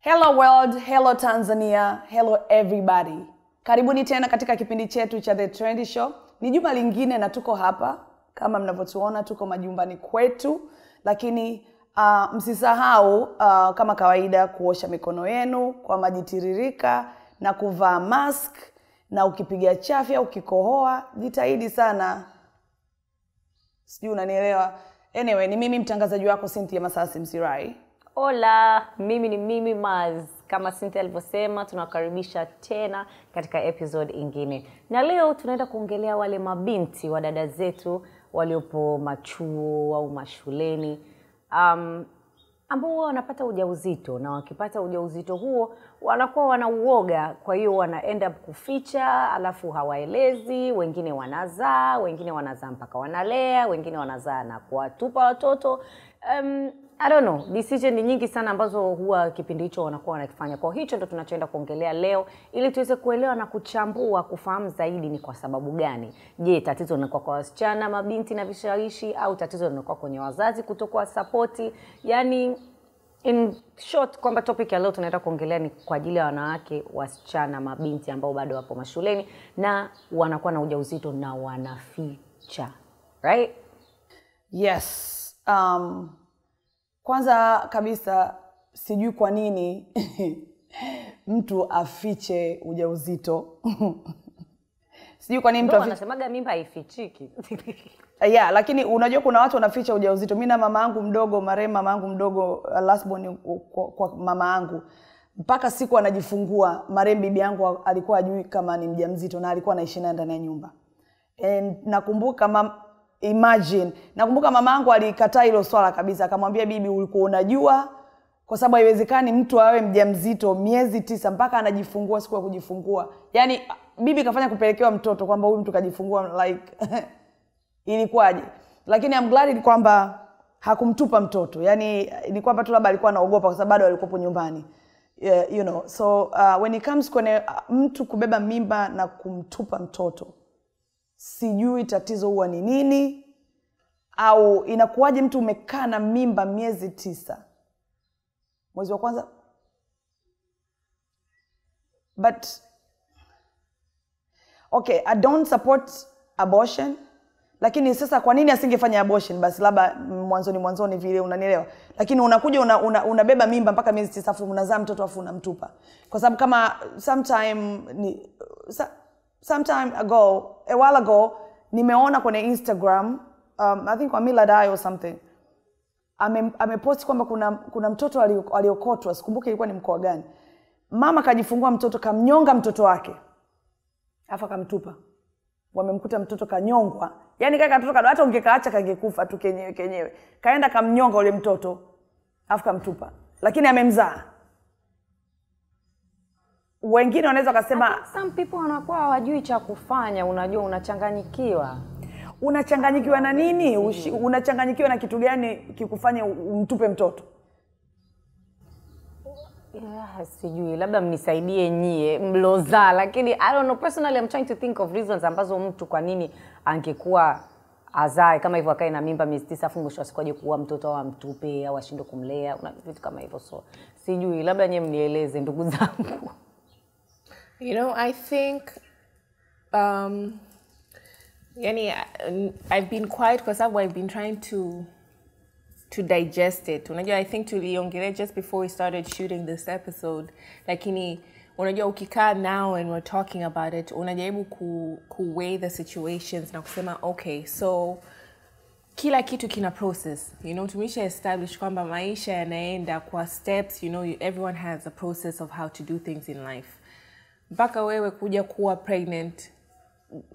Hello world, hello Tanzania, hello everybody. Karibuni tena katika kipindi chetu cha The Trendy Show. Ni juma lingine na tuko hapa. Kama mnavyotuona tuko majumbani kwetu. Lakini msisahau kama kawaida kuosha mikono yenu kwa maji tiririka na kuvaa mask. Na ukipiga chafya, ukikohoa, jitahidi sana. Sijui unanielewa. Anyway, ni mimi mtangazaji wako Cynthia Masasi Msirai. Hola, mimi ni Mimi Maz. Kama Cynthia alivyosema, tunakaribisha tena katika episode ingine. Na leo tunaenda kuongelea wale mabinti wa dada zetu waliopo machuo au mashuleni ambao wanapata ujauzito, na wakipata ujauzito huo wanakuwa wanauoga, kwa hiyo wana end up kuficha, alafu hawaelezi, wengine wanazaa mpaka wanalea, wengine wanazaa na kuwatupa watoto. I don't know, decision ni nyingi sana ambazo huwa kipindi hicho wanakuwa wanakifanya. Kwa hicho ndo tunachoenda kuongelea leo ili tuweze kuelewa na kuchambua, kufahamu zaidi ni kwa sababu gani. Je, tatizo linakuwa kwa wasichana, mabinti na vishawishi, au tatizo linakuwa kwenye wazazi kutokuwa support? Yani in short, kwamba topic ya leo tunaenda kuongelea ni kwa ajili ya wanawake, wasichana, mabinti ambao bado wapo mashuleni na wanakuwa na ujauzito na wanaficha. Right? Yes. Kwanza kabisa sijui kwa nini mtu afiche ujauzito. Sijui kwa nini mtu afiche. Wanasemaga mimba haifichiki. Yeah, lakini unajua kuna watu wanaficha ujauzito. Mimi na mama yangu mdogo, marehemu mama yangu mdogo, last born kwa mama yangu, mpaka siku anajifungua, marehemu bibi yangu alikuwa ajui kama ni mjamzito na alikuwa anaishi naye ndani ya nyumba. And nakumbuka nakumbuka mama yangu alikataa hilo swala kabisa, akamwambia bibi, ulikuwa unajua? Kwa sababu haiwezekani mtu awe mjamzito miezi 9 mpaka anajifungua siku ya kujifungua. Yaani bibi kafanya kupelekewa mtoto kwamba huyu mtu kajifungua, like ilikuwaje? Lakini I'm glad kwamba hakumtupa mtoto. Yaani ni kwamba tu labda alikuwa anaogopa kwa sababu bado alikuwa nyumbani. You know, so when it comes kwenye mtu kubeba mimba na kumtupa mtoto, sijui tatizo huwa ni nini, au inakuwaje mtu umekaa na mimba miezi 9. Mwezi wa kwanza. But okay, I don't support abortion. Lakini sasa kwa nini asingefanya abortion? Basi labda mwanzoni vile, unanielewa. Lakini unakuja unabeba mimba mpaka miezi 9 afu unazaa mtoto afu unamtupa. Kwa sababu kama a while ago, nimeona kwenye Instagram, I think kwa Milad or something, amepost kwamba kuna mtoto aliokotwa, sikumbuki ilikuwa ni mkoa gani. Mama kajifungua mtoto, kamnyonga mtoto wake, afa kamtupa. Wamemkuta mtoto kanyongwa. Yaani kaka mtoto hata ungekaacha kangekufa tu kenyewe. Kaenda kamnyonga ule mtoto, afa kamtupa. Lakini amemzaa. Wengine wanaweza kusema some people wanakuwa hawajui cha kufanya, unajua unachanganyikiwa. Unachanganyikiwa na nini? Unachanganyikiwa na kitu gani kikufanya umtupe mtoto? Yeah, sijui, labda mnisaidie nyie mlozaa, lakini I don't know, personally I'm trying to think of reasons ambazo mtu kwa nini angekuwa azae kama hivyo, akae na mimba miezi 9 afu mwisho asikoje kuua mtoto au amtupe au ashinde kumlea, vitu kama hivyo. So sijui, labda nyie mnieleze ndugu zangu. You know, I think I've been quiet because I've been trying to digest it. Unajua, I think tuliongelea just before we started shooting this episode. Lakini unajua ukikaa now and we're talking about it, unajaribu ku-weigh the situations na kusema okay, so kila kitu kina process. You know, tumesha establish kwamba maisha yanaenda kwa steps. You know, everyone has a process of how to do things in life. Mpaka wewe kuja kuwa pregnant,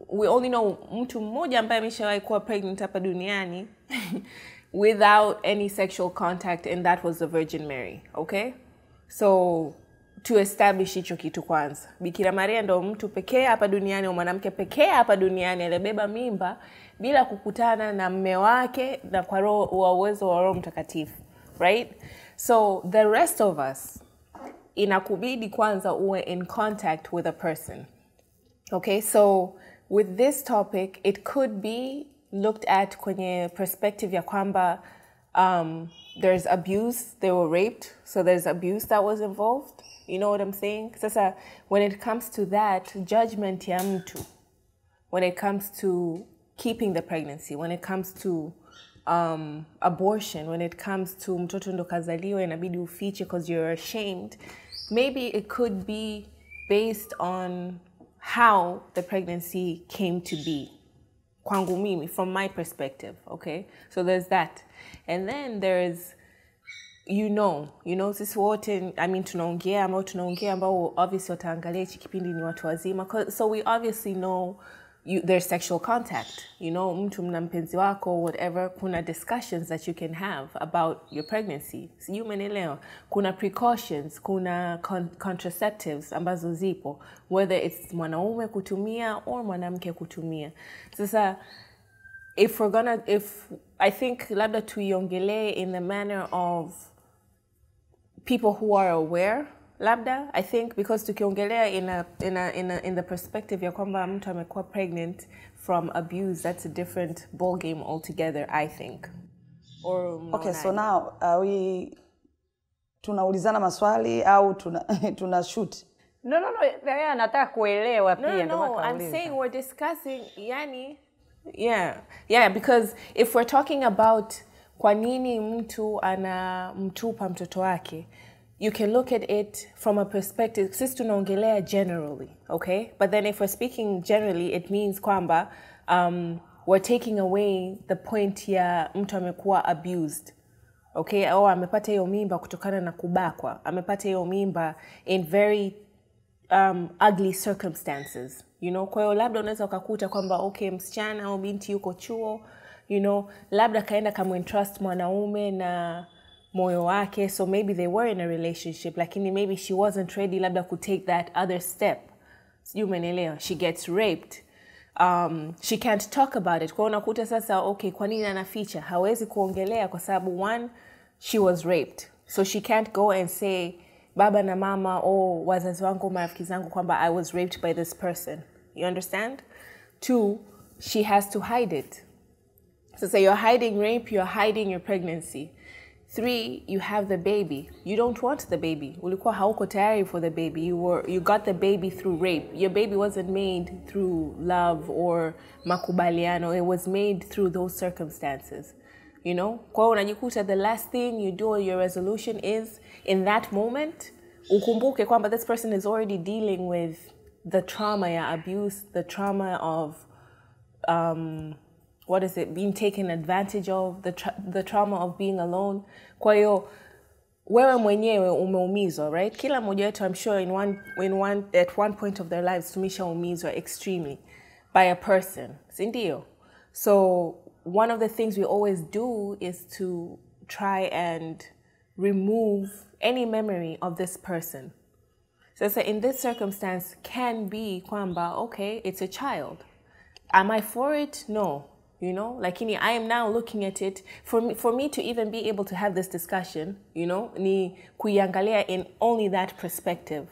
we only know mtu mmoja ambaye ameshawahi kuwa pregnant hapa duniani without any sexual contact, and that was the Virgin Mary. Okay, so to establish hicho kitu kwanza, Bikira Maria ndo mtu pekee hapa duniani, mwanamke pekee hapa duniani alibeba mimba bila kukutana na mume wake na kwa roho wa uwezo wa Roho Mtakatifu. Right? So the rest of us inakubidi kwanza uwe in contact with a person. Okay, so with this topic, it could be looked at kwenye perspective ya kwamba There's abuse, they were raped, so there's abuse that was involved. You know what I'm saying? Sasa, when it comes to that, judgment ya mtu, when it comes to keeping the pregnancy, when it comes to abortion, when it comes to mtoto ndo kazaliwa inabidi ufiche because you're ashamed, maybe it could be based on how the pregnancy came to be. Kwangu mimi, from my perspective, okay? So there's that. And then there's, sisi wote, tunaongea ambao obviously wataangalia hichi kipindi ni watu wazima. So we obviously know there's sexual contact. Mtu mna mpenzi wako, whatever, kuna discussions that you can have about your pregnancy. Sijui umeelewa. Kuna precautions, kuna contraceptives ambazo zipo, whether it's mwanaume kutumia or mwanamke kutumia. Sasa, if I think labda tuiongelee in the manner of people who are aware, labda, I think, because tukiongelea in the perspective ya kwamba mtu amekuwa pregnant from abuse, that's a different ball game altogether, I think. Okay, so now tunaulizana maswali au tuna shoot? No, nataka kuelewa pia. No, I'm saying we're discussing, yeah, because if we're talking about kwa nini mtu anamtupa mtoto wake, you can look at it from a perspective, sisi tunaongelea generally, okay? But then if we're speaking generally, it means kwamba we're taking away the point ya mtu amekuwa abused, okay? Au amepata hiyo mimba kutokana na kubakwa, amepata hiyo mimba in very ugly circumstances, Kwa hiyo labda unaweza ukakuta kwamba okay, msichana au binti yuko chuo, labda kaenda entrust mwanaume na moyo wake, so maybe they were in a relationship, lakini maybe she wasn't ready labda to take that other step. Sijui umeelewa. She gets raped. She can't talk about it. Kwa unakuta sasa, okay, kwa nini anaficha? Hawezi kuongelea kwa sababu one, she was raped. So she can't go and say, baba na mama, wazazi wangu, marafiki zangu kwamba I was raped by this person. You understand? Two, she has to hide it. So you're hiding rape, you're hiding your pregnancy. Three, you have the baby. You don't want the baby. Ulikuwa hauko tayari for the baby. You got the baby through rape. Your baby wasn't made through love or makubaliano. It was made through those circumstances. Kwa unajikuta, the last thing you do, your resolution is, in that moment, ukumbuke kwamba this person is already dealing with the trauma ya abuse, the trauma of being taken advantage of, the trauma of being alone. Kwa hiyo wewe mwenyewe umeumizwa, right? Kila mmoja wetu, I'm sure at one point of their lives tumeshaumizwa extremely by a person. Sindio? So one of the things we always do is to try and remove any memory of this person. So in this circumstance can be kwamba, okay, it's a child. Am I for it? No. I am now looking at it, for me to even be able to have this discussion, ni kuiangalia in only that perspective.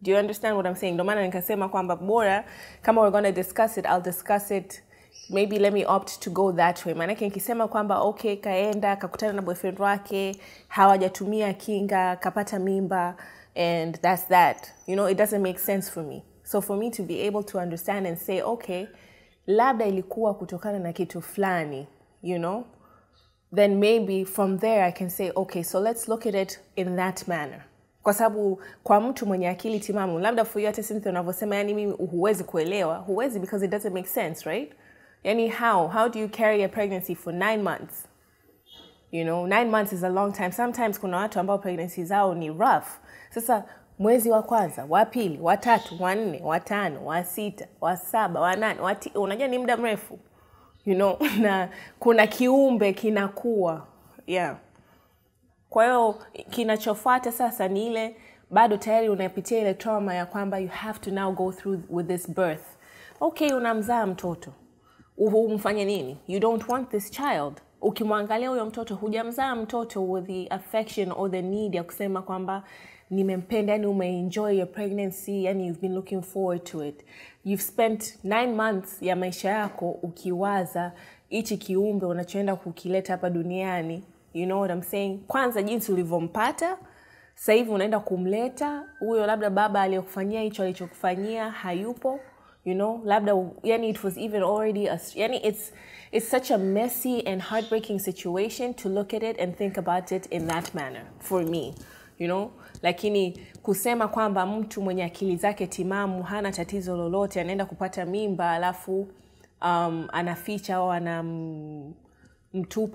Do you understand what I'm saying? Ndio maana nikasema kwamba bora, kama we're going to discuss it, I'll discuss it, maybe let me opt to go that way. Maana nikisema kwamba, okay, kaenda, kakutana na boyfriend wake, hawajatumia kinga, kapata mimba, and that's that. It doesn't make sense for me. So for me to be able to understand and say, okay, labda ilikuwa kutokana na kitu fulani, then maybe from there I can say, okay, so let's look at it in that manner. Kwa sababu kwa mtu mwenye akili timamu, labda for you hata Cynthia unavyosema, mimi huwezi kuelewa, huwezi because it doesn't make sense, right? How do you carry a pregnancy for 9 months? 9 months is a long time. Sometimes kuna watu ambao pregnancy zao ni rough. Sasa mwezi wa kwanza, wa pili, wa tatu, wa nne, wa tano, wa sita, wa saba, wa nane, unajua ni muda mrefu. Na kuna kiumbe kinakuwa. Yeah. Kwa hiyo kinachofuata sasa ni ile bado tayari unapitia ile trauma ya kwamba you have to now go through with this birth. Okay, unamzaa mtoto. Umfanye nini? You don't want this child. Ukimwangalia huyo mtoto, hujamzaa mtoto with the affection or the need ya kusema kwamba nimempenda, umeenjoy your pregnancy, you've been looking forward to it. You've spent 9 months ya maisha yako ukiwaza hichi kiumbe unachoenda kukileta hapa duniani You know what I'm saying? Kwanza jinsi ulivyompata, sasa hivi unaenda kumleta, huyo labda baba aliyokufanyia hicho alichokufanyia hayupo. You know, labda yani it was even already yani it's such a messy and heartbreaking situation to look at it and think about it in that manner for me, you know. Lakini kusema kwamba mtu mwenye akili zake timamu hana tatizo lolote anaenda kupata mimba alafu anaficha au anamtupa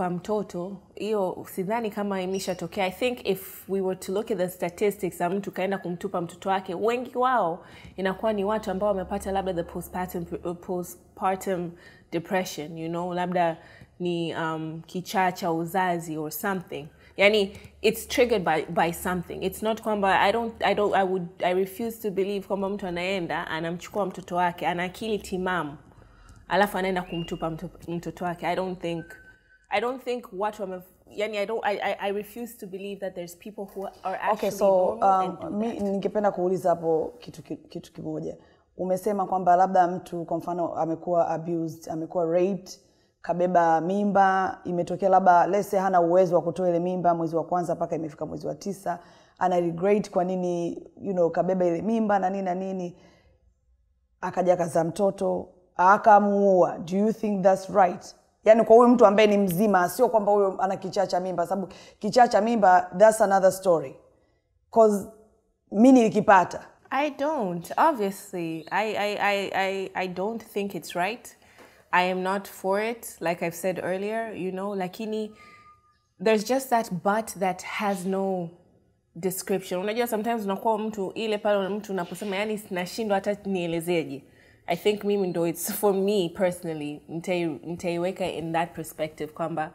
mtoto, hiyo sidhani kama imeshatokea. I think if we were to look at the statistics za mtu kaenda kumtupa mtoto wake, wengi wao inakuwa ni watu ambao wamepata labda the postpartum depression, you know, labda ni kichaa cha uzazi or something. Yani it's triggered by something. It's not kwamba I refuse to believe kwamba mtu anaenda anamchukua mtoto wake ana akili timamu alafu anaenda kumtupa mtoto wake. I don't think what yani I refuse to believe that there's people who are actually normal. Ningependa kuuliza hapo kitu kimoja. Umesema kwamba labda mtu kwa mfano amekuwa abused, amekuwa raped, kabeba mimba, imetokea labda let's say hana uwezo wa kutoa ile mimba mwezi wa kwanza mpaka imefika mwezi wa 9, ana regret kwa nini kabeba ile mimba na nini, akaja kazaa mtoto, akamuua. Do you think that's right? Yani kwa huyo mtu ambaye ni mzima, sio kwamba huyo ana kichaa cha mimba, sababu kichaa cha mimba that's another story. Cause mimi nilikipata. I don't. Obviously, I don't think it's right. I am not for it, like I've said earlier, you know, lakini there's just that but that has no description. Unajua sometimes unakuwa mtu ile pale mtu unaposema yani nashindwa hata nielezeje. I think mimi ndo it's for me personally nitaiweka in that perspective kwamba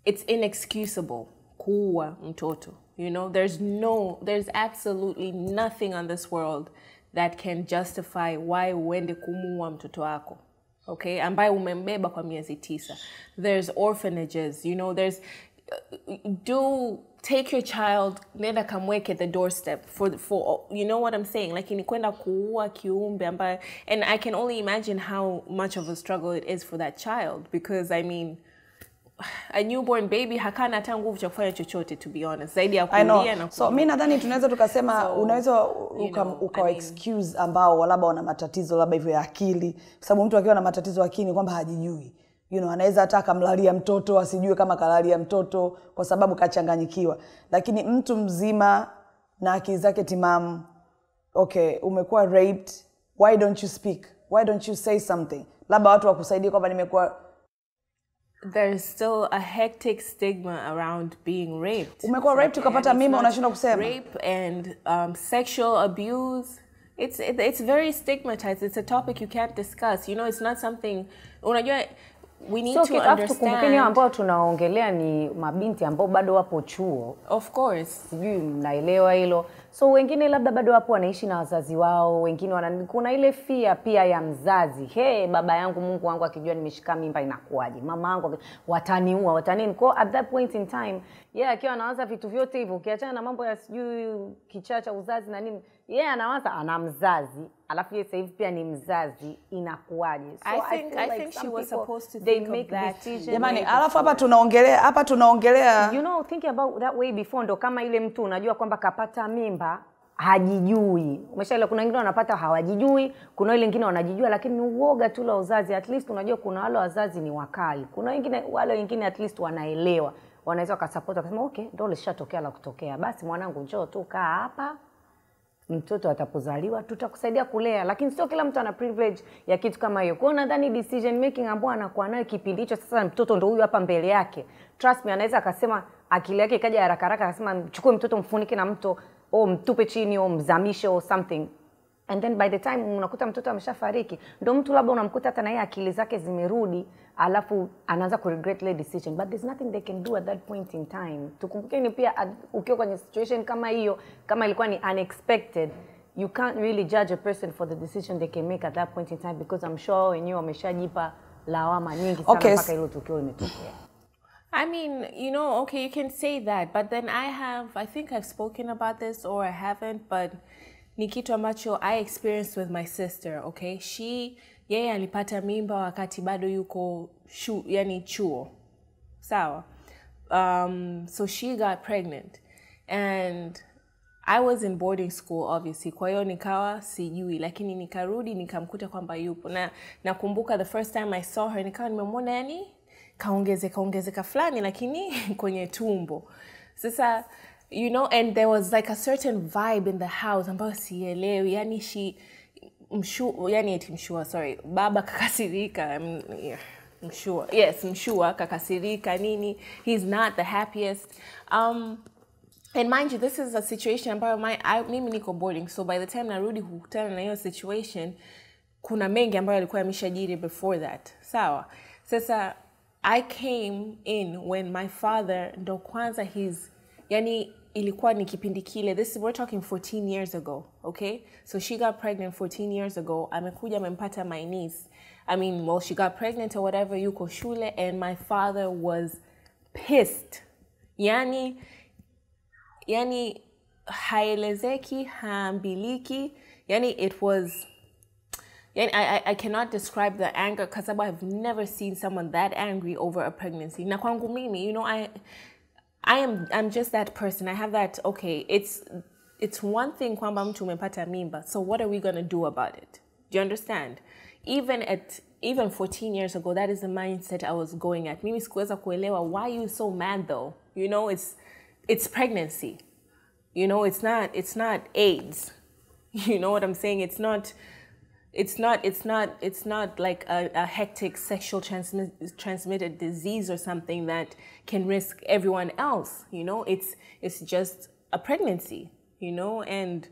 it's inexcusable kuua mtoto. You know, there's absolutely nothing on this world that can justify why uende kumuua mtoto wako. Okay? Ambaye umembeba kwa miezi 9. There's orphanages, you know, take your child, nenda kamweke at the doorstep for you know what I'm saying? Like ni kwenda kuua kiumbe ambaye, and I can only imagine how much of a struggle it is for that child, because I mean a newborn baby hakana hata nguvu cha kufanya chochote, to be honest, zaidi ya kulia na so mimi nadhani tunaweza tukasema unaweza excuse ambao labda wana matatizo labda hivyo ya akili, kwa sababu mtu akiwa na matatizo ya akili kwamba hajijui, anaweza hata akamlalia mtoto asijue kama kalalia mtoto kwa sababu kachanganyikiwa. Lakini mtu mzima na akili zake timamu, okay, umekuwa raped, why don't you speak? Why don't you say something? Labda watu wakusaidie kwamba nimekuwa. There's still a hectic stigma around being raped. Umekuwa raped ukapata mimba unashindwa kusema. Rape and sexual abuse, it's very stigmatized. It's a topic you can't discuss. You know, it's not something unajua. We need to understand. Tukumbukeni ambao tunaongelea ni mabinti ambao bado wapo chuo. Of course. Sijui mnaelewa hilo. So wengine labda bado wapo wanaishi na wazazi wao, wengine kuna ile fear pia ya mzazi. Baba yangu, Mungu wangu akijua nimeshika mimba inakuaje? Mama yangu wataniua, watanini. Kwa at that point in time, akiwa anawaza vitu vyote hivyo, ukiachana na mambo ya sijui kichaa cha uzazi na nini, anawaza ana mzazi, alafu yeye sasa hivi pia ni mzazi, inakuaje? So I think she was supposed to they think make of that decision. Jamani, alafu hapa tunaongelea you know, think about that way before. Ndo kama ile mtu unajua kwamba kapata mimba hajijui. Umeshaelewa, kuna wengine wanapata hawajijui, kuna wale wengine wanajijua lakini ni uoga tu la uzazi. At least unajua kuna wale wazazi ni wakali. Kuna wale wengine at least wanaelewa. Wanaweza wakasupport wakasema okay, ndio lishatokea la kutokea. Basi mwanangu njoo tu kaa hapa. Mtoto atapozaliwa tutakusaidia kulea. Lakini sio kila mtu ana privilege ya kitu kama hiyo. Kwa nadhani decision making ambao anakuwa nayo kipindi hicho, sasa mtoto ndio huyu hapa mbele yake. Trust me, anaweza akasema akili yake ikaja haraka haraka akasema chukue mtoto mfunike na mto au mtupe chini au mzamishe or something. And then by the time unakuta mtoto ameshafariki, ndio mtu labda unamkuta hata na yeye akili zake zimerudi, alafu anaanza ku regret the decision. But there's nothing they can do at that point in time. Tukumbukeni pia ukiwa kwenye situation kama hiyo, kama ilikuwa ni unexpected, you can't really judge a person for the decision they can make at that point in time, because I'm sure wenyewe wameshajipa lawama nyingi sana mpaka hilo tukio limetokea. I mean, you know, okay, you can say that, but then I think I've spoken about this or I haven't, but ni kitu ambacho I experienced with my sister, okay? Yeye alipata mimba wakati bado yuko chuo. sawa. So she got pregnant, and I was in boarding school obviously, kwa hiyo nikawa sijui, lakini nikarudi nikamkuta kwamba yupo. Na nakumbuka the first time I saw her nikawa nimemwona yani kaongezeka fulani lakini kwenye tumbo. Sasa, you know, and there was like a certain vibe in the house ambayo sielewi, yani baba kakasirika, mshua kakasirika nini, he's not the happiest. And mind you, this is a situation ambayo mimi niko boarding, so by the time narudi kukutana na hiyo situation, kuna mengi ambayo yalikuwa yameshajiri before that. Sawa. Sasa I came in when my father ndo kwanza yani ilikuwa ni kipindi kile, we're talking 14 years ago, okay? So she got pregnant 14 years ago, amekuja amempata my niece. I mean, well, she got pregnant or whatever, yuko shule, and my father was pissed. Yani haelezeki, haambiliki. Yani it was, I cannot describe the anger because I've never seen someone that angry over a pregnancy. Na kwangu mimi, you know, I'm just that person. I have that, okay, it's one thing kwamba mtu umepata mimba, so what are we going to do about it? Do you understand? Even 14 years ago, that is the mindset I was going at. Mimi sikuweza kuelewa, why are you so mad though? You know, it's pregnancy. You know, it's not AIDS. You know what I'm saying? It's not like a hectic sexual transmitted disease or something that can risk everyone else. You know, it's just a pregnancy, you know, and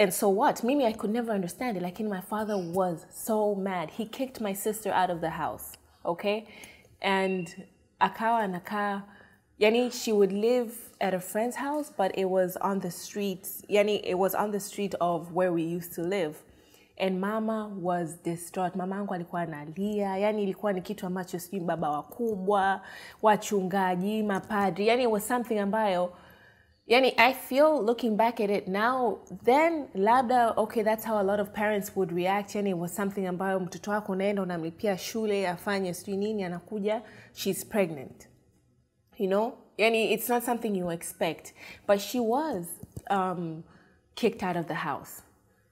so what? Mimi, I could never understand it. Like, my father was so mad. He kicked my sister out of the house, okay? And akawa, yani, she would live at a friend's house, but it was on the streets. Yani, it was on the street of where we used to live. And mama was distraught. Mama yangu alikuwa analia. Yani, ilikuwa ni kitu ambacho sijui baba wakubwa, wachungaji, mapadri. Yani, it was something ambayo, yani, I feel looking back at it now, then labda, okay, that's how a lot of parents would react. Yani, it was something ambayo mtoto wako unaenda unamlipia shule, afanye sijui nini, anakuja, she's pregnant. You know? Yani, it's not something you expect. But she was kicked out of the house.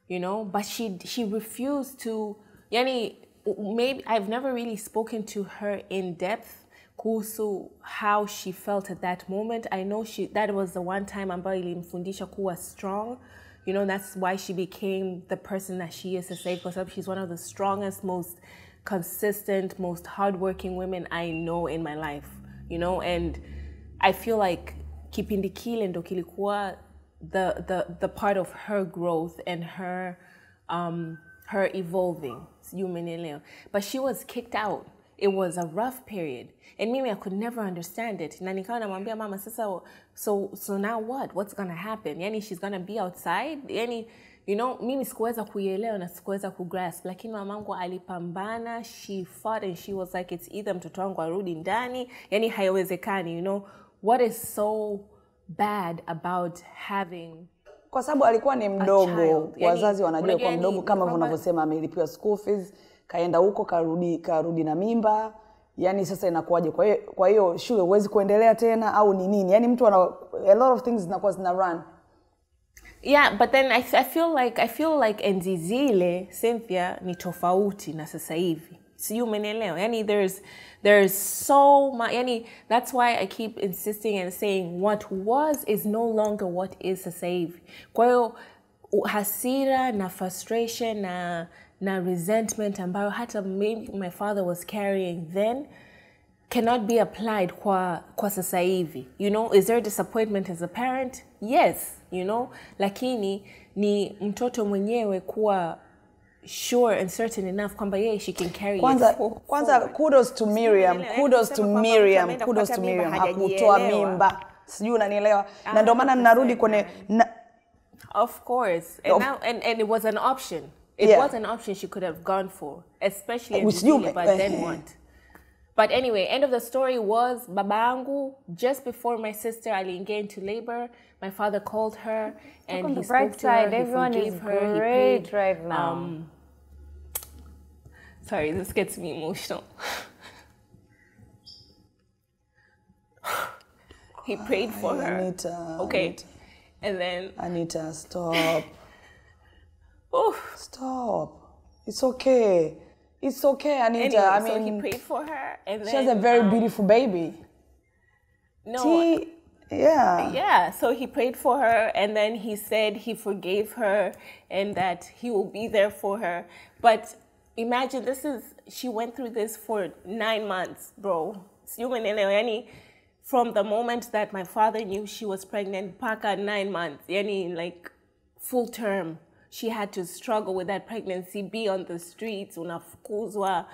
You know, but she refused to, yani, maybe I've never really spoken to her in depth kuhusu how she felt at that moment. I know that was the one time ambayo ilimfundisha kuwa strong. You know, that's why she became the person that she is today, because she's one of the strongest, most consistent, most hardworking women I know in my life. You know, and I feel like kipindi kile ndo kilikuwa the part of her growth and her evolving. But she was kicked out. It was a rough period. And Mimi, I could never understand it. Na nikawa namwambia mama, sasa, so now what? What's going to happen? Yani, she's going to be outside? Yani, you know, Mimi sikuweza kuielewa na sikuweza kugrasp. Lakini mamangu alipambana, she fought, and she was like, it's either mtoto wangu arudi ndani, yani haiwezekani, you know. What is so bad about having, kwa sababu alikuwa ni mdogo, wazazi wanajua kwa mdogo, kama unavyosema amelipiwa school fees, kaenda huko karudi na mimba, yani sasa inakuwaje? Kwa hiyo shule huwezi kuendelea tena au ni nini? Yani mtu a lot of things zinakuwa zina run. Yeah, but then I feel like enzi zile, Cynthia, ni tofauti na sasa hivi. Si umeelewa? Yani there's so much, yani that's why I keep insisting and saying what was is no longer what is sasa hivi. Kwa hiyo hasira na frustration na resentment ambayo hata maybe my father was carrying then cannot be applied kwa sasa hivi. You know, is there disappointment as a parent? Yes, you know, lakini ni mtoto mwenyewe kuwa sure and certain enough kwamba yeye she can carry kwanza kudos to Miriam hakutoa mimba, sijui unanielewa, na ndio maana ninarudi kwenye of course, and it was an option. It was an option she could have gone for, especially in Brazil, but then what? But anyway, end of the story was babangu, just before my sister aliingia into labor, my father called her and he spoke to her, he forgave her, he paid. Right now. Sorry, this gets me emotional. He prayed for her. Anita, Okay. Anita. And then... Anita, stop. Oof. Stop. It's okay. It's okay, Anita. Anyway, I so mean, he prayed for her, and then... she has a very beautiful baby. No. Yeah. Yeah, so he prayed for her, and then he said he forgave her and that he will be there for her. But imagine, she went through this for 9 months, bro. From the moment that my father knew she was pregnant, Mpaka 9 months, like full term, she had to struggle with that pregnancy, be on the streets, unafukuzwa,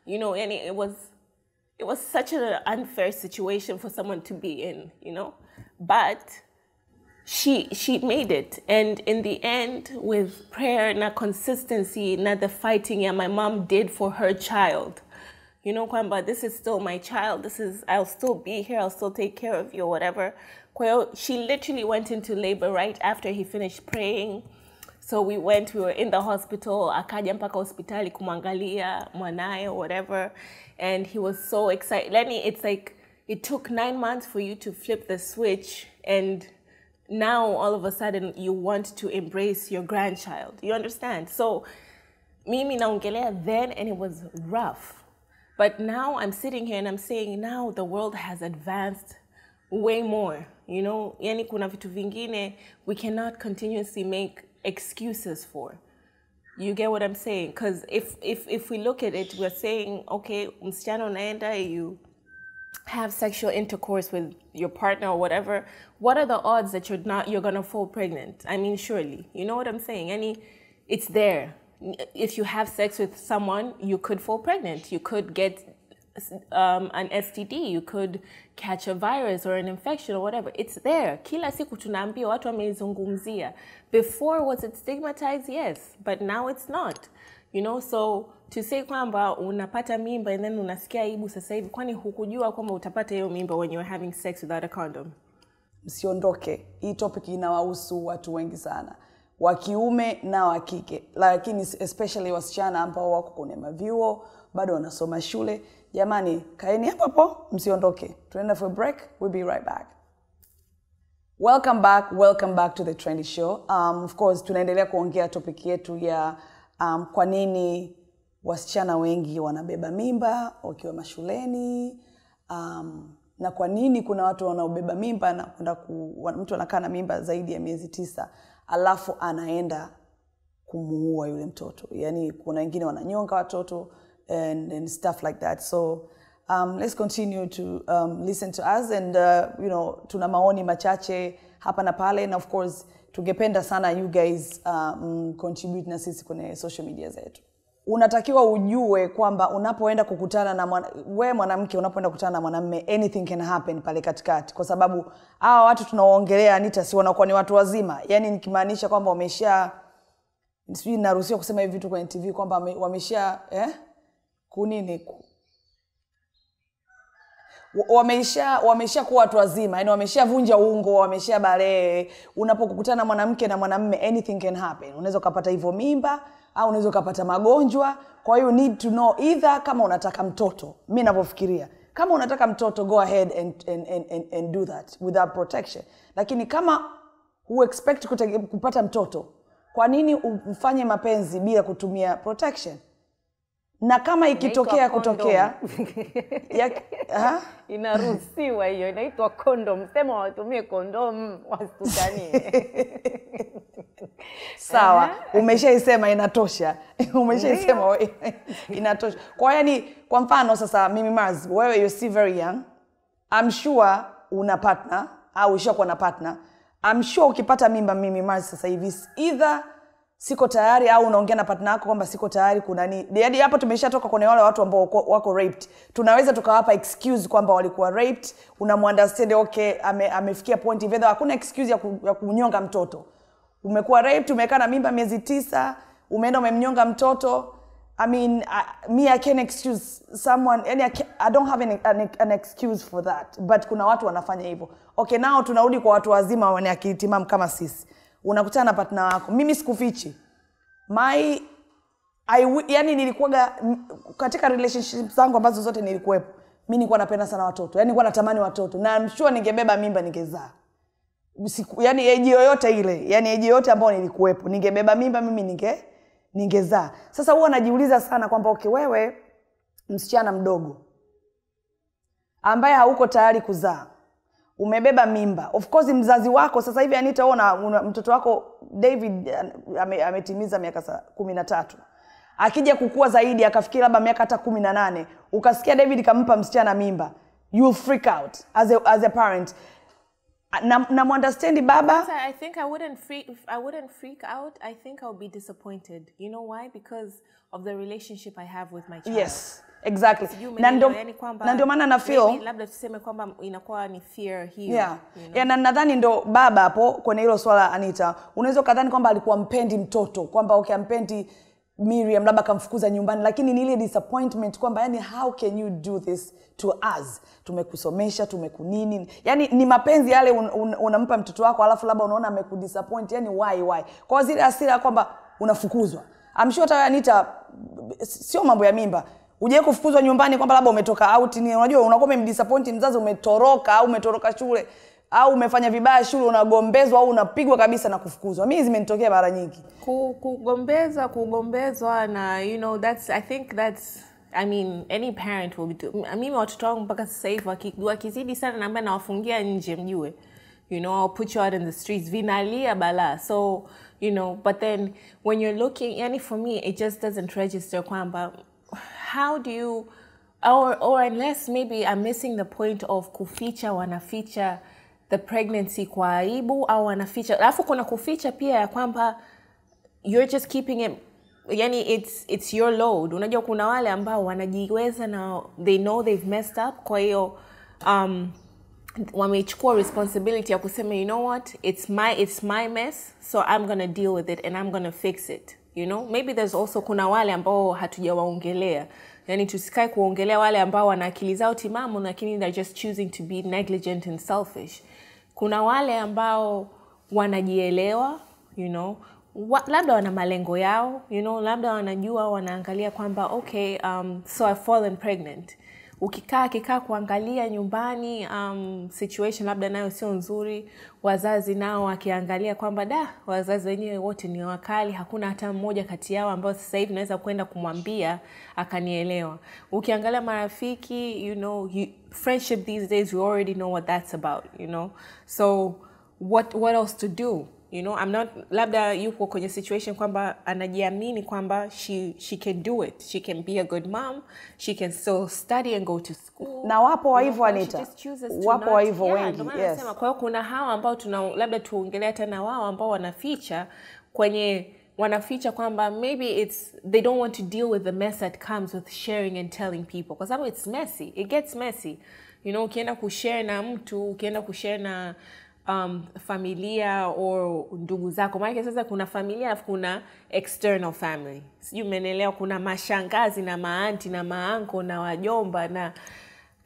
and it was such an unfair situation for someone to be in, But she made it. And in the end, with prayer and consistency, and the fighting my mom did for her child, kwamba this is still my child, I'll still be here, I'll still take care of you or whatever. She literally went into labor right after he finished praying. So we were in the hospital, akaja mpaka hospitali kumwangalia mwanae or whatever. And he was so excited. Lenny, it's like, it took 9 months for you to flip the switch, and now all of a sudden you want to embrace your grandchild. You understand? So, mimi naongelea then, and it was rough. But now I'm sitting here and I'm saying, now the world has advanced way more. Yani kuna vitu vingine we cannot continuously make excuses for. You get what I'm saying? Because if we look at it, we're saying, okay, msichana unaenda, you have sexual intercourse with your partner or whatever. What are the odds that you're gonna fall pregnant? I mean, surely, you know what I'm saying? It's there. If you have sex with someone, you could fall pregnant. You could get an STD. You could catch a virus or an infection or whatever. It's there. Kila siku tunaambia, watu wameizungumzia. Before, was it stigmatized? Yes, but now it's not. So to say kwamba unapata mimba and then unasikia aibu sasa hivi, kwani hukujua kwamba utapata hiyo mimba when you're having sex without a condom? Msiondoke. Hii topic inawahusu watu wengi sana. Wa kiume na wa kike. Lakini especially wasichana ambao wako kwenye mavyuo, bado wanasoma shule. Jamani, kaeni hapo, msiondoke. Tunaenda for a break. We'll be right back. Welcome back to the Trendy Show. Of course, tunaendelea kuongea topic yetu ya kwa nini wasichana wengi wanabeba mimba wakiwa mashuleni, na kwa nini kuna watu wanaobeba mimba na mtu anakaa na mimba zaidi ya miezi 9 alafu anaenda kumuua yule mtoto. Yani kuna wengine wananyonga watoto and stuff like that. So let's continue to listen to us, and tuna maoni machache hapa na pale, and of course tungependa sana you guys contribute na sisi kwenye social media zetu. Unatakiwa ujue kwamba unapoenda kukutana na mwanamke unapoenda kukutana na mwanamume, anything can happen pale katikati, kwa sababu hawa watu tunaoongelea Anita si wanakuwa ni watu wazima. Yani nikimaanisha kwamba sijui naruhusiwa kusema hivi vitu kwenye TV kwamba wamesha wamesha kuwa watu wazima, yani wameshavunja ungo, wamesha balee. Unapokutana mwanamke na mwanamume, anything can happen. Unaweza kupata hivyo mimba au unaweza kupata magonjwa. Kwa hiyo need to know either kama unataka mtoto. Mimi ninapofikiria, kama unataka mtoto, go ahead and do that without protection. Lakini kama expect kupata mtoto, kwa nini ufanye mapenzi bila kutumia protection? Na kama ikitokea kutokea inaruhusiwa hiyo, inaitwa condom. Sema watumie condom, wasitutanie. Sawa, umeshaisema inatosha. Umeshaisema inatosha. Kwa mfano sasa mimi Mars, wewe you're still very young. I'm sure una partner au ushakuwa na partner. I'm sure ukipata mimba mimi Mars sasa hivi either siko tayari au unaongea na partner yako kwamba siko tayari, kuna nini. Hadi hapo tumeshatoka kwenye wale watu ambao wako raped. Tunaweza tukawapa excuse kwamba walikuwa raped, unamuunderstand, okay, amefikia point hivi. Hakuna excuse ya kunyonga mtoto. Umekuwa raped, umekaa na mimba miezi 9, umeenda umemnyonga mtoto. I mean, I can't excuse someone, I don't have an excuse for that. But kuna watu wanafanya hivyo. Okay, now tunarudi kwa watu wazima wenye akili timamu kama sisi. Unakutana na partner wako. Mimi sikufichi. Nilikuwa katika relationships zangu ambazo zote nilikuwepo. mimi nilikuwa napenda sana watoto. Yaani nilikuwa natamani watoto. Na I'm sure ningebeba mimba ningezaa. Yaani age yoyote ile, yaani age yoyote ambayo nilikuwepo, ningebeba mimba mimi ningezaa. Sasa huwa najiuliza sana kwamba okay, wewe msichana mdogo ambaye hauko tayari kuzaa, umebeba mimba. Of course mzazi wako sasa hivi Anita, mtoto wako David ametimiza miaka 13. Akija kukua zaidi akafikia labda miaka hata 18, ukasikia David kampa msichana mimba, you freak out as a parent. Na understand baba. I think I wouldn't freak out. I think I'll be disappointed. You know why? Because of the relationship I have with my child. Yes, exactly. Na ndio maana na feel labda tuseme kwamba inakuwa ni fear here. Yeah. Yeah, na nadhani ndo baba hapo kwenye hilo swala Anita. Unaweza kadhani kwamba alikuwa mpendi mtoto, kwamba okay ampendi Miriam, labda kamfukuza nyumbani, lakini ni ile disappointment kwamba yani how can you do this to us? Tumekusomesha, tumekunini. Yani ni mapenzi yale unampa mtoto wako alafu labda unaona amekudisappoint, yani why? Kwa zile hasira kwamba unafukuzwa. I'm sure hata Anita sio mambo ya mimba. Uje kufukuzwa nyumbani kwamba labda umetoka out, ni unajua unakuwa umemdisappoint mzazi, umetoroka au umetoroka shule au umefanya vibaya shule, unagombezwa au unapigwa kabisa na kufukuzwa. Mimi zimenitokea mara nyingi. Kugombezwa na you know I mean any parent will be mimi watoto wangu mpaka sasa hivi wakizidi sana naambia nawafungia nje mjue. You know, I'll put you out in the streets. Vinalia bala. So, you know, but then when you're looking, yani for me it just doesn't register kwamba how do you or unless maybe I'm missing the point of kuficha wanaficha the pregnancy kwa aibu au wanaficha. Alafu kuna kuficha pia ya kwamba you're just keeping it, yani it's your load. Unajua kuna wale ambao wanajiweza na they know they've messed up, kwa hiyo wamechukua responsibility ya kusema you know what, it's my mess, so I'm going to deal with it and I'm going to fix it. You know, maybe there's also kuna wale ambao hatujawaongelea. Yani tusikae kuongelea wale ambao wana akili zao timamu lakini they're just choosing to be negligent and selfish. Kuna wale ambao wanajielewa, you know, labda wana malengo yao, you know, labda wanajua wanaangalia kwamba okay, so I've fallen pregnant. Ukikaa kuangalia nyumbani situation labda nayo sio nzuri, wazazi nao wakiangalia kwamba wazazi wenyewe wote ni wakali, hakuna hata mmoja kati yao ambao sasa hivi naweza kwenda kumwambia akanielewa. Ukiangalia marafiki, you know, friendship these days we already know what that's about, you know. So what else to do? You know, I'm not labda yuko kwenye situation kwamba anajiamini kwamba she can do it. She can be a good mom. She can still study and go to school. Na wapo wa hivyo Anita. Wapo wa hivyo wengi. Yes. Kwa hiyo kuna hawa ambao labda tuongelea tena wao ambao wanaficha kwamba maybe they don't want to deal with the mess that comes with sharing and telling people. Kwa sababu it's messy. It gets messy. You know, ukienda kushare na mtu, ukienda kushare na familia or ndugu zako. Maana sasa kuna familia alafu kuna external family. Sijui umeelewa, kuna mashangazi na maanti na maanko na wajomba na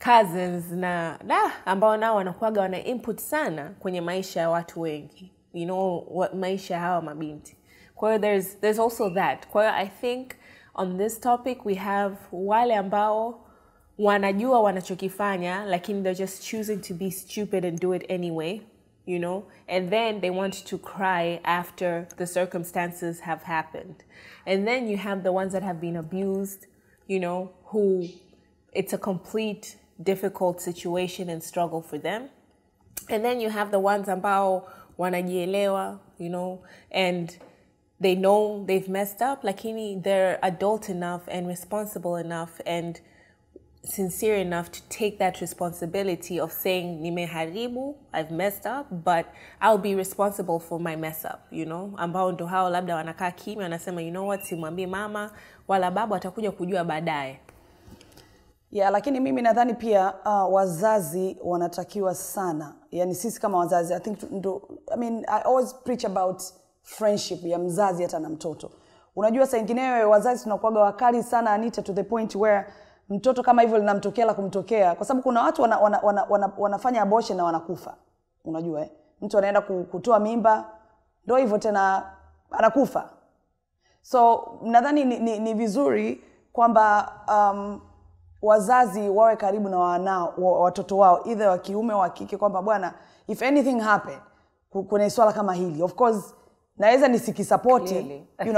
cousins na ambao nao wanakuaga wana input sana kwenye maisha ya watu wengi. You know, maisha hawa mabinti. Kwa hiyo there's also that. Kwa hiyo I think on this topic we have wale ambao wanajua wanachokifanya lakini they're just choosing to be stupid and do it anyway. You know, and then they want to cry after the circumstances have happened. And then you have the ones that have been abused, you know, who it's a complete difficult situation and struggle for them. And then you have the ones ambao wanajielewa, you know, and they know they've messed up, lakini they're adult enough and responsible enough and sincere enough to take that responsibility of saying nimeharibu, I've messed up, but I'll be responsible for my mess up, you know. Ambao ndo hao labda wanakaa kimya wanasema you know what, simwambii mama wala baba, atakuja kujua baadaye. Yeah, lakini mimi nadhani pia wazazi wanatakiwa sana. Yani sisi kama wazazi I always preach about friendship ya mzazi hata na mtoto. Unajua saa nyingine wazazi tunakuaga wakali sana Anita, to the point where mtoto kama hivyo linamtokea la kumtokea, kwa sababu kuna watu wanafanya abortion na wanakufa. Unajua mtu anaenda kutoa mimba ndio hivyo tena anakufa. So nadhani ni vizuri kwamba wazazi wawe karibu na wanao watoto wao either wa kiume au wa kike, kwamba bwana, if anything happen kuna swala kama hili, of course naweza nisikisupport,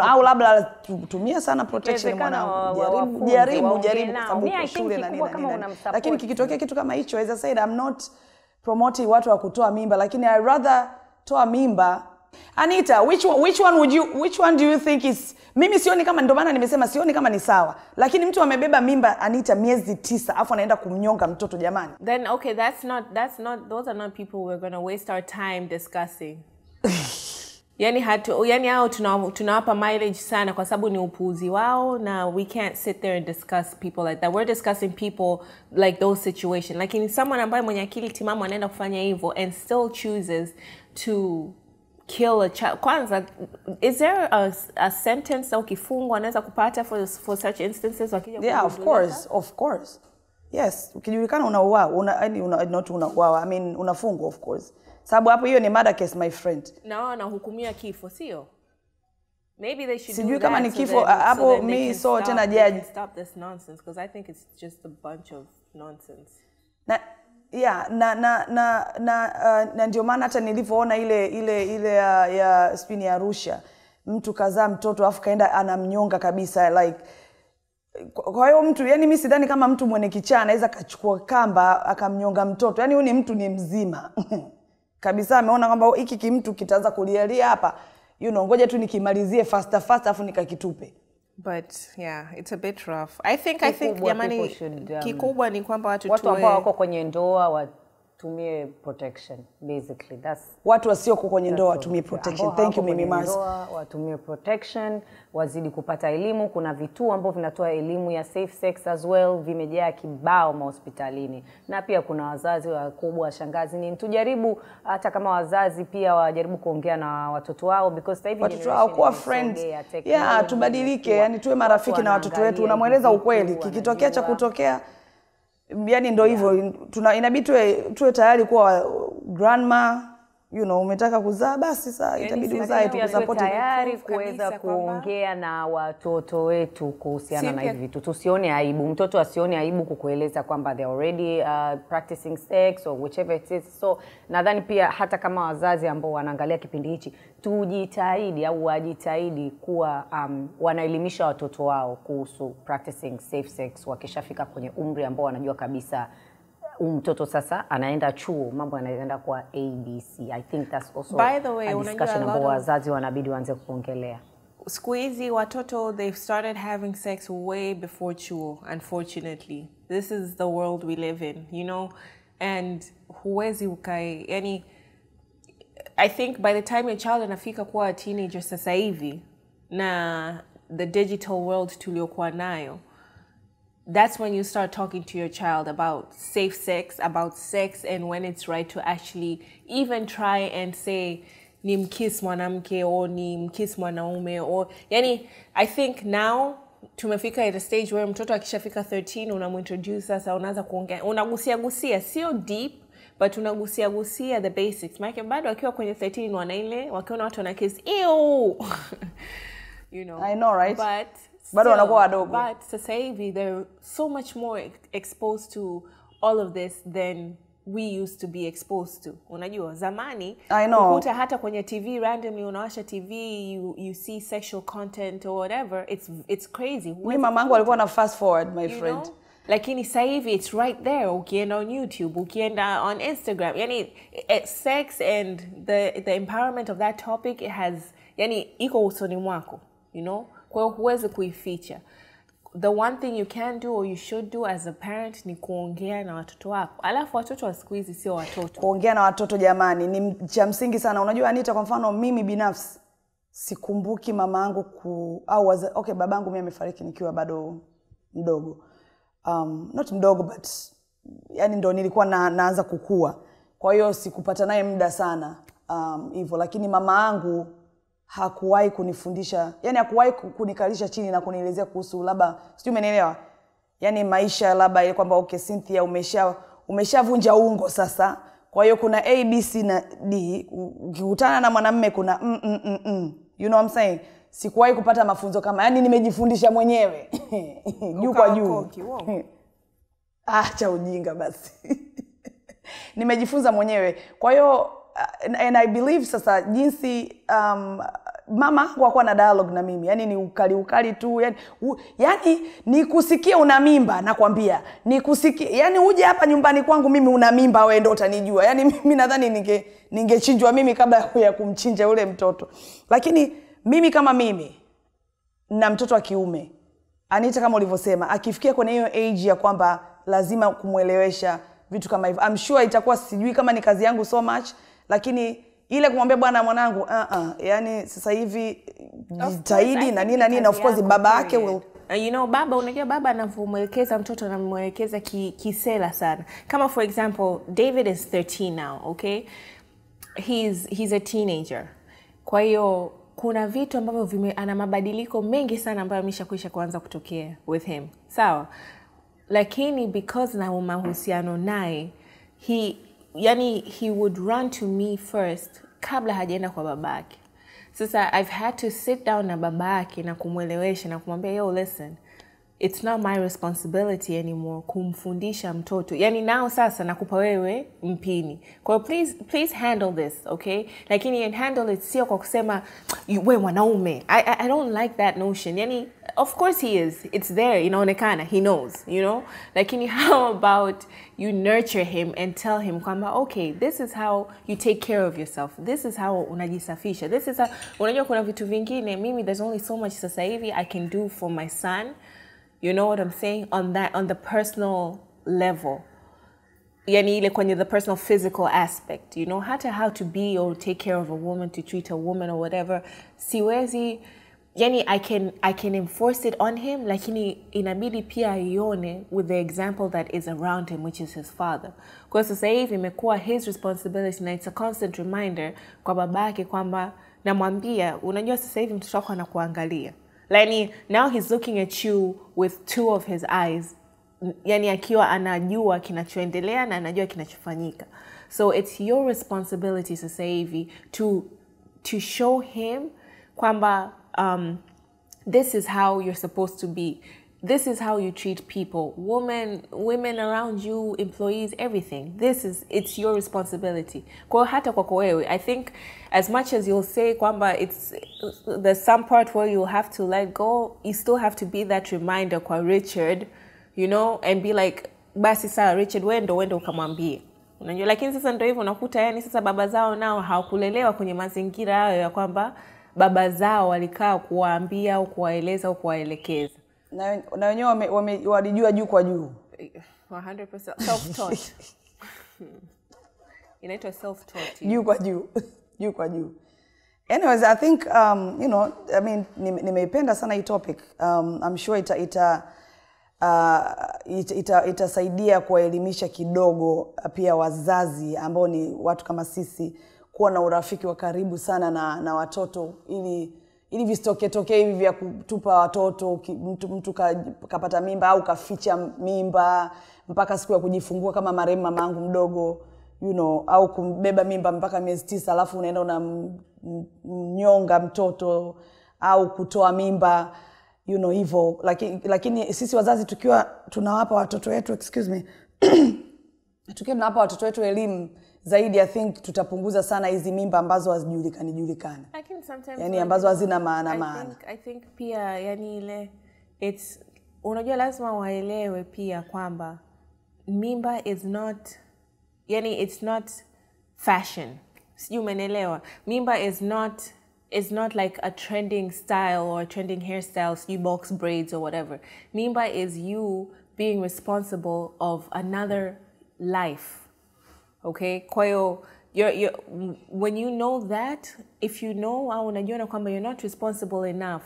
au labda tumia sana protection mwanangu, jaribu kwa sababu kwa shule na nini. Lakini kikitokea kitu kama hicho, as I said, I'm not promoting watu wa kutoa mimba, lakini I rather toa mimba. Anita, which one do you think is, mimi sioni kama, ndio maana nimesema sioni kama ni sawa, lakini mtu amebeba mimba, Anita, miezi 9 afu anaenda kumnyonga mtoto, jamani. Then okay, that's not those are not people we're going to waste our time discussing. Yani hao tunawapa mileage sana kwa sababu ni upuuzi wao, na we can't sit there and discuss people like that. We're discussing people like those situations. Like in someone ambaye mwenye akili timamu anaenda kufanya hivyo and still chooses to kill a child. Kwanza, is there a sentence au kifungo anaweza kupata for such instances wakija? Yeah, of course. Yes, ukijulikana unauawa, not unauawa, I mean unafungwa, of course. Sababu hapo hiyo ni murder case, my friend. Na wanahukumia kifo, sio? Maybe they should sijui kama ni kifo hapo, mi so tena jaji stop this nonsense, because I think it's just a bunch of nonsense. Na ndio maana hata nilivyoona ile ya spini ya Arusha, mtu kazaa mtoto afu kaenda anamnyonga kabisa, like kwa hiyo mtu, yani mimi sidhani kama mtu mwenye kichaa anaweza kachukua kamba akamnyonga mtoto. Yani huyu ni mtu ni mzima kabisa, ameona kwamba hiki kimtu kitaanza kulialia hapa, ngoja tu nikimalizie faster afu nikakitupe. But yeah, it's a bit rough. I think jamani, kikubwa ni kwamba watu ambao wako kwenye ndoa watumie protection, basically. That's watu wasio kwenye ndoa watumie protection. Thank you Mimi Mars. Watumie protection, wazidi kupata elimu. Kuna vituo ambavyo vinatoa elimu ya safe sex as well, vimejaa kibao hospitalini. Na pia kuna wazazi wakubwa, shangazi, ni tujaribu hata kama wazazi pia wajaribu kuongea na watoto wao, because sasa hivi watoto wao kuwa friends. Yeah, tubadilike, yani tuwe marafiki na watoto wetu, unamweleza ukweli, kikitokea cha kutokea, yani ndio hivyo, inabidi tuwe tayari kuwa grandma, umetaka kuzaa basi sasa itabidi uzae, tukusupport, tayari kuweza kuongea na watoto wetu kuhusiana na hivi vitu. Tusione aibu, mtoto asione aibu kukueleza kwamba they already practicing sex or whichever it is. So nadhani pia hata kama wazazi ambao wanaangalia kipindi hichi, tujitahidi au wajitahidi kuwa wanaelimisha watoto wao kuhusu practicing safe sex wakishafika kwenye umri ambao wanajua kabisa mtoto sasa anaenda chuo, mambo yanaenda kwa ABC. I think that's also by the way, a discussion ambao wazazi wanabidi waanze kuongelea. Siku hizi watoto, they've started having sex way before chuo, unfortunately. This is the world we live in, and huwezi ukai, yani I think by the time your child anafika kuwa a teenager sasa hivi na the digital world tuliokuwa nayo, that's when you start talking to your child about safe sex, about sex, and when it's right to actually even try and say ni mkiss mwanamke or ni mkiss mwanaume, or yani I think now tumefika at a stage where mtoto akishafika 13 unamintroduce sasa, unaanza kuongea, unagusia sio deep, but unagusia the basics. Maana bado akiwa kwenye 13 wanaile wakiona watu wana kiss, ew. I know, right? But sasa hivi they're so much more exposed to all of this than we used to be exposed to. Unajua zamani ukuta hata kwenye TV randomly unawasha TV, you see sexual content or whatever, it's crazy. Mimi mamangu alikuwa na fast forward, my friend. Lakini sasa hivi it's right there. Ukienda on YouTube, ukienda on Instagram, yani sex and the empowerment of that topic, it has, yani iko usoni mwako, kwa huwezi kuificha. The one thing you can do or you should do as a parent ni kuongea na watoto wako. Alafu watoto wa siku hizi sio watoto. Kuongea na watoto jamani ni cha msingi sana. Unajua Anita, kwa mfano mimi binafsi sikumbuki mamangu okay, babangu mimi amefariki nikiwa bado mdogo. Not mdogo, but yani ndo nilikuwa naanza kukua. Kwa hiyo sikupata naye muda sana hivyo, lakini mama yangu hakuwahi kunifundisha, yani hakuwahi kunikalisha chini na kunielezea kuhusu labda, sijui umenielewa, yani maisha labda ile kwamba okay Cynthia umeshavunja ungo sasa, kwa hiyo kuna A, B, C na D, ukikutana na mwanamume kuna you know what I'm saying. Sikuwahi kupata mafunzo kama, yani nimejifundisha mwenyewe juu kwa juu. Acha ujinga basi. Nimejifunza mwenyewe. Kwa hiyo and I believe sasa jinsi mama hakuwa na dialogue na mimi. Yaani ni ukali tu, yani ni kusikia una mimba nakwambia. Ni kusikia, yani uje hapa nyumbani kwangu mimi una mimba wewe ndio utanijua. Yani mimi nadhani ningechinjwa mimi kabla ya kumchinja ule mtoto. Lakini mimi kama mimi na mtoto wa kiume, Anita kama ulivyosema, akifikia kwenye hiyo age ya kwamba lazima kumuelewesha vitu kama hivyo. I'm sure itakuwa, sijui kama ni kazi yangu so much, lakini ile kumwambia bwana mwanangu, yani sasa hivi jitahidi na nini of course baba yake will you know, baba, unajua baba anavyomuelekeza mtoto na muelekeza kisela sana. Kama for example, David is 13 now, okay? He's a teenager. Kwa hiyo kuna vitu ambavyo ana mabadiliko mengi sana ambayo ameshakwisha kuanza kutokea with him. Sawa? Lakini because na mahusiano naye, he would run to me first kabla hajaenda kwa babake. Sasa I've had to sit down na babake na kumwelewesha na kumwambia, yo listen, it's not my responsibility anymore kumfundisha mtoto. Yani now sasa nakupa wewe mpini. Kwa please handle this, okay? Lakini handle it sio kwa kusema wewe mwanaume. I don't like that notion. Yani of course he is. It's there, inaonekana, he knows, you know? Lakini how about you nurture him and tell him kwamba okay, this is how you take care of yourself. This is how unajisafisha. This is how, unajua kuna vitu vingine mimi there's only so much sasa hivi I can do for my son. You know what I'm saying? On the personal level. Yani ile kwenye the personal physical aspect. You know, hata how to be or take care of a woman, to treat a woman or whatever. Siwezi, yani I can enforce it on him, lakini inabidi pia ione with the example that is around him, which is his father. Kwa sasa hivi imekuwa his responsibility na it's a constant reminder kwa babake kwamba namwambia, unajua sasa hivi mtoto wako anakuangalia. Like now he's looking at you with two of his eyes. Yani akiwa anajua kinachoendelea na anajua kinachofanyika. So it's your responsibility sasa hivi to show him kwamba this is how you're supposed to be. This is how you treat people. Women around you, employees, everything. It's your responsibility. Kwa hata kwako wewe, I think as much as you'll say kwamba there's some part where you'll have to let go, you still have to be that reminder kwa Richard, you know, and be like, basi saa Richard wendo ukamwambie. Unajua, lakini sasa ndio hivyo unakuta yani sasa baba zao nao hawakulelewa kwenye mazingira hayo ya kwamba baba zao walikaa kuwaambia au kuwaeleza au kuwaelekeza. Na wenyewe walijua juu kwa juu. 100% self-taught. Inaitwa self-taught. Juu kwa juu. Juu kwa juu. Anyways, I think you know, I mean nimeipenda sana hii topic. I'm sure itasaidia kuwaelimisha kidogo pia wazazi ambao ni watu kama sisi kuwa na urafiki wa karibu sana na watoto ili visitokee hivi vya kutupa watoto, mtu kapata mimba au kaficha mimba mpaka siku ya kujifungua kama marehemu mamangu mdogo, you know, au kumbeba mimba mpaka miezi 9 alafu unaenda unamnyonga mtoto au kutoa mimba, you know, hivyo. Lakini sisi wazazi tukiwa tunawapa watoto wetu, tukiwa tunawapa watoto wetu elimu zaidi, I think tutapunguza sana hizi mimba ambazo hazijulikani. Yani ambazo hazina maana. I think pia yani ile unajua lazima waelewe pia kwamba mimba is not, yani it's not fashion. Sijui umeelewa. Mimba is not like a trending style or a trending hairstyle, you box braids or whatever. Mimba is you being responsible of another life. Okay? Kwa hiyo when you know that, if you know au unajiona kwamba you're not responsible enough,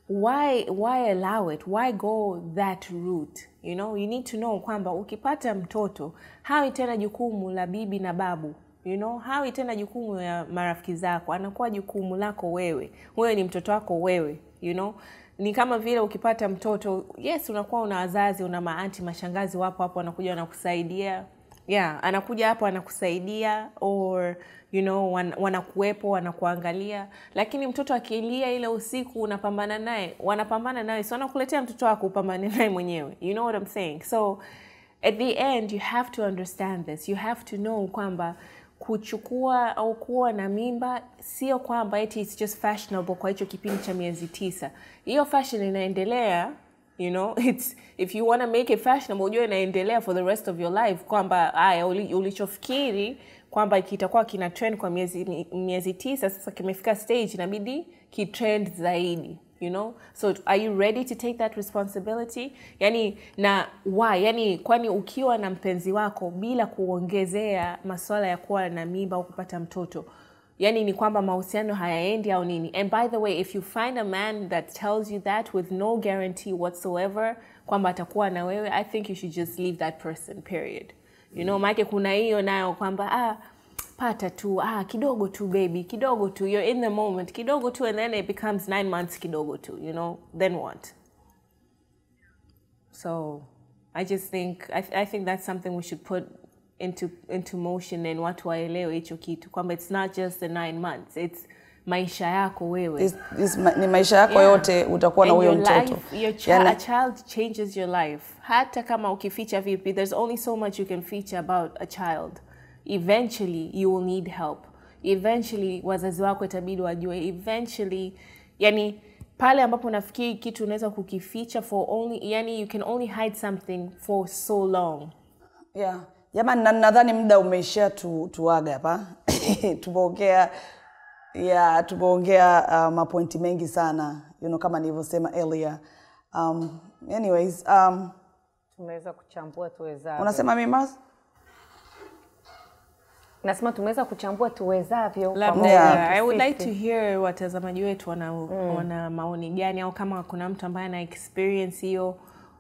why allow it? Why go that route? You know, you need to know kwamba ukipata mtoto hawi tena jukumu la bibi na babu. You know, hawi tena jukumu ya marafiki zako, anakuwa jukumu lako wewe. Wewe ni mtoto wako wewe, you know. Ni kama vile ukipata mtoto, yes, unakuwa una wazazi, una maanti, mashangazi wapo hapo wanakuja wanakusaidia. Yeah, anakuja hapo anakusaidia, or you know, wanakuepo, wanakuangalia. Lakini mtoto akilia ile usiku wanapambana naye, so wanakuletea mtoto wako upambane naye mwenyewe. You know what I'm saying? So at the end you have to understand this. You have to know kwamba kuchukua au kuwa na mimba sio kwamba it's just fashionable kwa hicho kipindi cha miezi 9. Hiyo fashion inaendelea, you know, it's if you want to make it fashionable, ujue inaendelea for the rest of your life, kwamba ulichofikiri kwamba kitakuwa kina trend kwa miezi 9 sasa kimefika stage inabidi ki trend zaidi, you know. So are you ready to take that responsibility? Yani na why? Yani kwani ukiwa na mpenzi wako bila kuongezea masuala ya kuwa na mimba au kupata mtoto, yani ni kwamba mahusiano hayaendi au nini? And by the way, if you find a man that tells you that with no guarantee whatsoever kwamba atakuwa na wewe, I think you should just leave that person, period. You know, maana kuna hiyo nayo kwamba pata tu, kidogo tu baby, kidogo tu, you're in the moment, kidogo tu, and then it becomes 9 months kidogo tu, you know, then what? So I just think, I think that's something we should put into motion, and watu waelewe hicho kitu kwamba it's not just the 9 months, it's maisha yako wewe. Ni maisha yako yote utakuwa na huyo mtoto. A child changes your life. Hata kama ukificha vipi, there's only so much you can feature about a child. Eventually you will need help. Eventually wazazi wako itabidi wajue. Eventually, yani pale ambapo nafikiri kitu unaweza kukificha for only, yani you can only hide something for so long. Yeah. Jamani, nadhani muda umeisha tuaga hapa. Tumeongea mapointi mengi sana, you know, kama nilivyosema earlier. Anyways, tumeweza kuchambua tuwezavyo. Unasema Mimba? Nasema tumeweza kuchambua tuwezavyo. I would like to hear watazamaji wetu wana maoni gani, au kama kuna mtu ambaye ana experience hiyo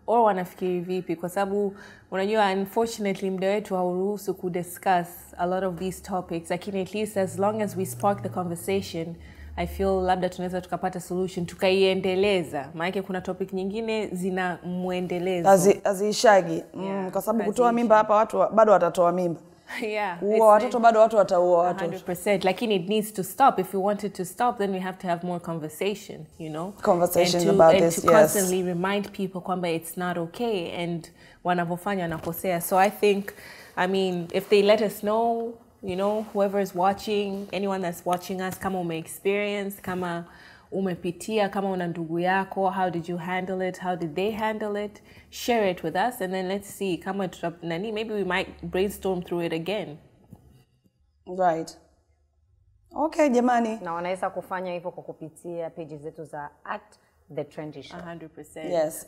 au wanafikiri vipi, kwa sababu unajua unfortunately muda wetu hauruhusu ku discuss a lot of these topics, lakini at least as long as we spark the conversation, I feel labda tunaweza tukapata solution tukaiendeleza, maana kuna topic nyingine zina muendelezo aziishagi kwa sababu kutoa mimba hapa watu bado watatoa mimba. Yeah, watoto bado watu wataua watu 100%. Lakini it needs to stop. If we want it to stop, then we have to have more conversation, you know, conversations about this, and to constantly remind people kwamba it's not okay, and wanavofanya wanakosea. So I think, I mean, if they let us know, you know, whoever is watching, anyone that's watching us, kama ume experience, kama umepitia, kama una ndugu yako, how did you handle it, how did they handle it, share it with us, and then let's see kama maybe we might brainstorm through it again. Right. Okay, jamani. Na wanaweza kufanya hivyo kwa kupitia pages zetu za @thetrendshow. 100%. Yes,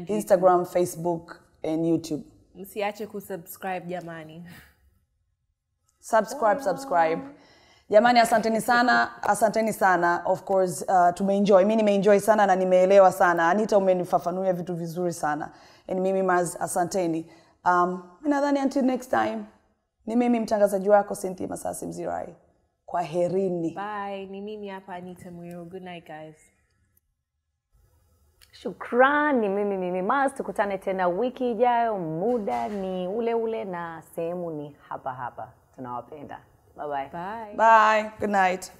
Instagram, Facebook and YouTube. Msiache kusubscribe jamani. Subscribe. Jamani, asanteni sana. Of course, tumeenjoy. Mimi nimeenjoy sana na nimeelewa sana. Anita, umenifafanulia vitu vizuri sana. And mimi asanteni. Nadhani until next time. Ni mimi mtangazaji wako Cynthia Masasi Mzirai. Kwaherini. Bye. Ni mimi hapa Anita Mwiro. Good night, guys. Shukrani. Mimi Maz, tukutane tena wiki ijayo. Muda ni ule na sehemu ni hapa. Tunawapenda. Bye-bye. Bye. Bye. Good night.